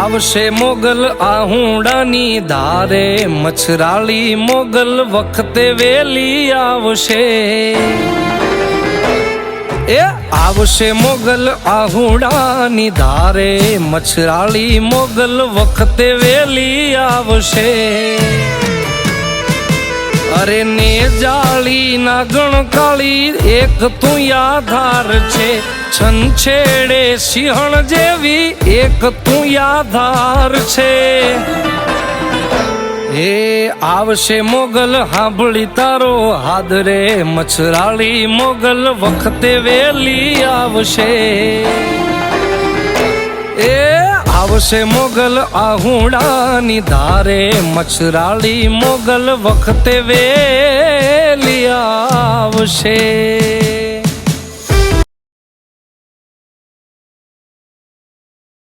આવશે મોગલ આહુડાની ધારે, મચ્છરાળી મોગલ વખતે વેલી આવશે. એ આવશે મોગલ આહુડાની ધારે, મચ્છરાળી મોગલ વખતે વેલી આવશે. અરે ને જાળી ના ગણકાળી એક તું યાધાર છે, છંછેડે સિંહણ જેવી એક તું યાધાર છે. એ આવશે મોગલ હાંભળી તારો હાદરે, મચ્છરાળી મોગલ વખતે વેલી આવશે. એ આવશે મોગલ આહુડાની ધારે, મચ્છરાળી મોગલ વખતે વેલી આવશે.